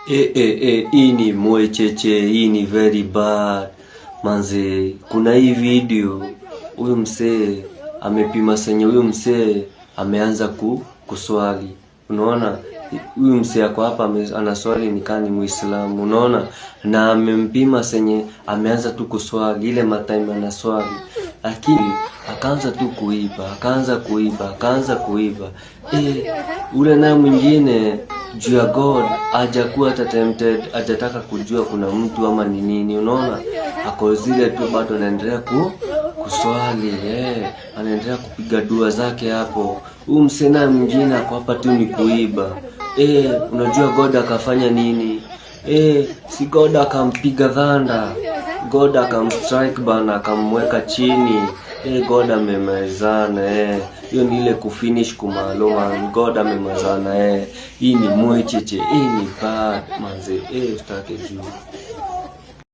Hii ni mwecheche, hii ni very bad. Manze, kuna hii video, huyu msee amepima senye huyu msee ameanza kuswali. Unaona, huyu msee ako hapa anaswali ni kama ni Muislamu, unaona? Na amempima senye ameanza tu kuswali, ile matime anaswali. Lakini akaanza tu kuiba. Ule naye mwingine juu ya God hajakuwa tempted, hajataka kujua kuna mtu ama ni nini, unaona? Ako zile tu bado anaendelea kuswali, anaendelea kupiga dua zake hapo. Huyu msena mwingine ako hapa tu ni kuiba. Unajua God akafanya nini? Si God akampiga dhanda. God akamstrike bana, akamweka chini. God amemalizana. Hiyo ni ile kufinish kumaloma. God amemalizana. Hii ni mwecheche, hii ni bad manze. Usitake juu.